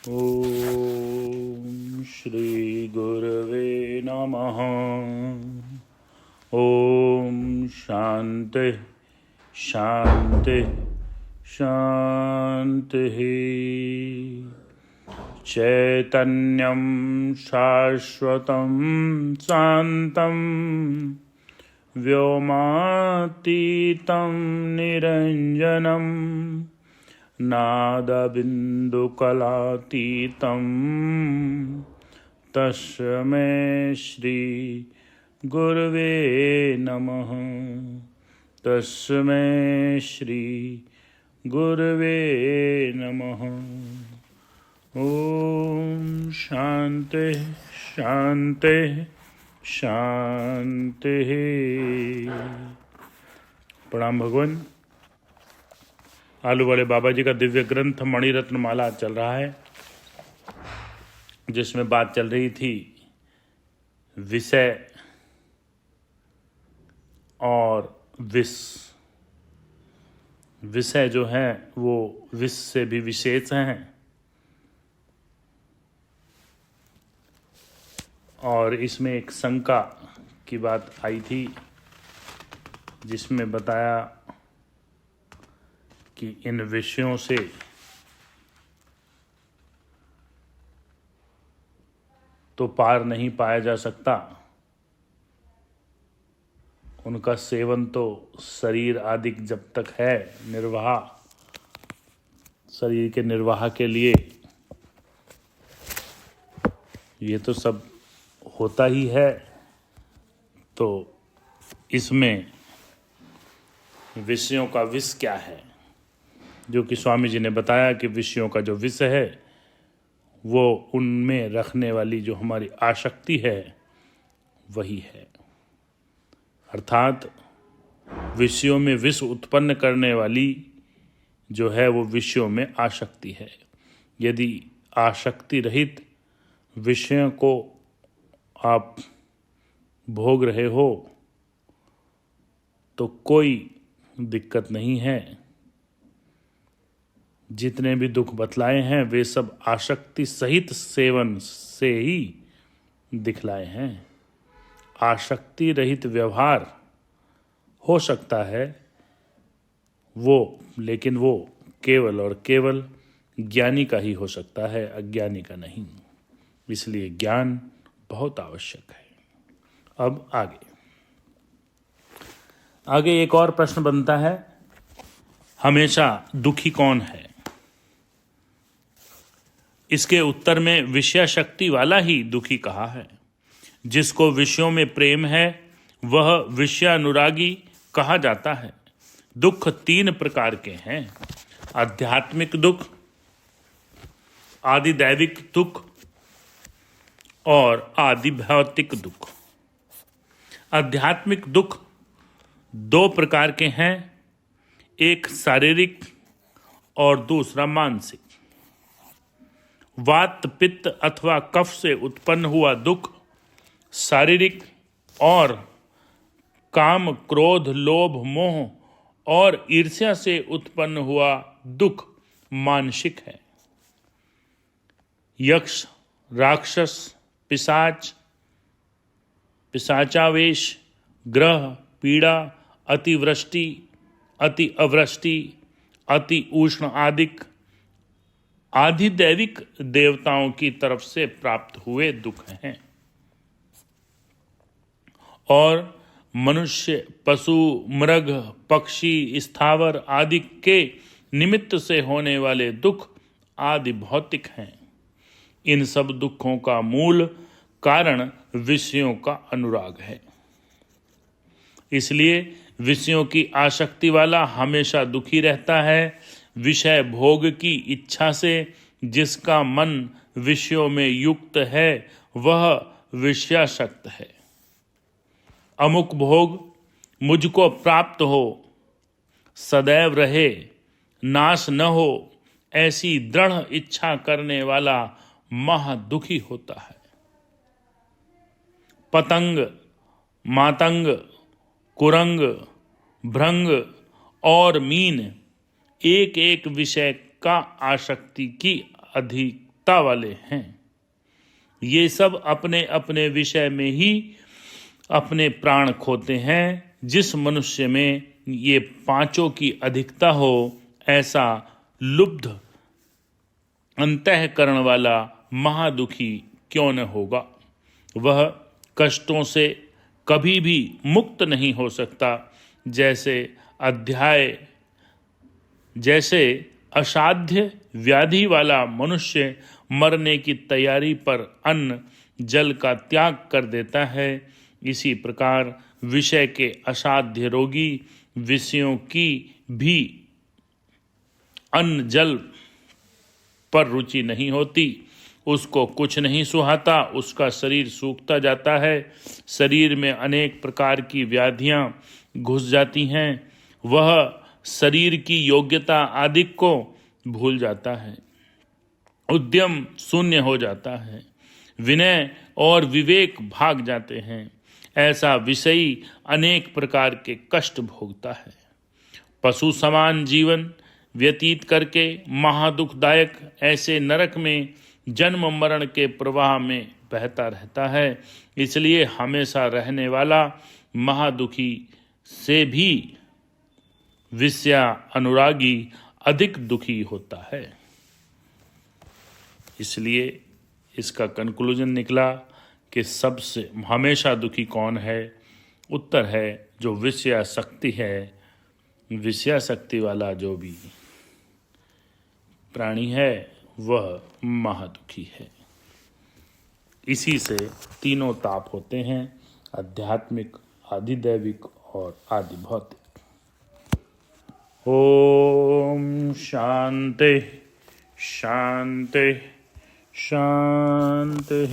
ओम श्री गुरवे नमः। ओम शांति शांति शांति। चैतन्यं शाश्वतं शान्तं व्योमातीतं निरञ्जनं नादबिन्दुकलातीतं तस्मै श्री गुरवे नमः। तस्मै श्री गुरवे नमः। ओम शांति शांति शांति। प्रणाम भगवान। आलू वाले बाबा जी का दिव्य ग्रंथ मणिरत्न माला चल रहा है, जिसमें बात चल रही थी विषय और विष। विषय जो है वो विष से भी विशेष हैं, और इसमें एक शंका की बात आई थी, जिसमें बताया कि इन विषयों से तो पार नहीं पाया जा सकता, उनका सेवन तो शरीर आदि जब तक है निर्वाह, शरीर के निर्वाह के लिए ये तो सब होता ही है। तो इसमें विषयों का विष क्या है, जो कि स्वामी जी ने बताया कि विषयों का जो विष है वो उनमें रखने वाली जो हमारी आसक्ति है वही है। अर्थात विषयों में विष उत्पन्न करने वाली जो है वो विषयों में आसक्ति है। यदि आसक्ति रहित विषयों को आप भोग रहे हो तो कोई दिक्कत नहीं है। जितने भी दुख बतलाए हैं वे सब आसक्ति सहित सेवन से ही दिखलाए हैं। आसक्ति रहित व्यवहार हो सकता है वो, लेकिन वो केवल और केवल ज्ञानी का ही हो सकता है, अज्ञानी का नहीं। इसलिए ज्ञान बहुत आवश्यक है। अब आगे एक और प्रश्न बनता है, हमेशा दुखी कौन है? इसके उत्तर में विषय शक्ति वाला ही दुखी कहा है। जिसको विषयों में प्रेम है वह विषयानुरागी कहा जाता है। दुख 3 प्रकार के हैं: आध्यात्मिक दुख, आदिदैविक दुख और आदि भौतिक दुख। आध्यात्मिक दुख 2 प्रकार के हैं, एक शारीरिक और दूसरा मानसिक। वात पित्त अथवा कफ से उत्पन्न हुआ दुख शारीरिक, और काम क्रोध लोभ मोह और ईर्ष्या से उत्पन्न हुआ दुख मानसिक है। यक्ष, राक्षस, पिशाच, पिशाचावेश, ग्रह पीड़ा, अतिवृष्टि, अति अवृष्टि, अति उष्ण आदिक आधिदैविक देवताओं की तरफ से प्राप्त हुए दुख हैं। और मनुष्य, पशु, मृग, पक्षी, स्थावर आदि के निमित्त से होने वाले दुख आदि भौतिक हैं। इन सब दुखों का मूल कारण विषयों का अनुराग है। इसलिए विषयों की आसक्ति वाला हमेशा दुखी रहता है। विषय भोग की इच्छा से जिसका मन विषयों में युक्त है वह विषयासक्त है। अमुक भोग मुझको प्राप्त हो, सदैव रहे, नाश न हो, ऐसी दृढ़ इच्छा करने वाला महादुखी होता है। पतंग, मातंग, कुरंग, भृंग और मीन एक एक विषय का आसक्ति की अधिकतम सत्ता वाले हैं। ये सब अपने अपने विषय में ही अपने प्राण खोते हैं। जिस मनुष्य में ये पांचों की अधिकता हो, ऐसा लुब्ध अंतःकरण वाला महादुखी क्यों न होगा। वह कष्टों से कभी भी मुक्त नहीं हो सकता। जैसे असाध्य व्याधि वाला मनुष्य मरने की तैयारी पर अन्न जल का त्याग कर देता है, इसी प्रकार विषय के असाध्य रोगी विषयों की भी अन्न जल पर रुचि नहीं होती। उसको कुछ नहीं सुहाता, उसका शरीर सूखता जाता है, शरीर में अनेक प्रकार की व्याधियां घुस जाती हैं, वह शरीर की योग्यता आदि को भूल जाता है, उद्यम शून्य हो जाता है, विनय और विवेक भाग जाते हैं। ऐसा विषयी अनेक प्रकार के कष्ट भोगता है। पशु समान जीवन व्यतीत करके महादुखदायक ऐसे नरक में जन्म मरण के प्रवाह में बहता रहता है। इसलिए हमेशा रहने वाला महादुखी से भी विषया अनुरागी अधिक दुखी होता है। इसलिए इसका कंक्लूजन निकला कि सबसे हमेशा दुखी कौन है। उत्तर है जो विषयासक्ति है। विषयासक्ति वाला जो भी प्राणी है वह महादुखी है। इसी से तीनों ताप होते हैं, आध्यात्मिक, आधिदैविक और आदि भौतिक। ओम शांति शांति शांति।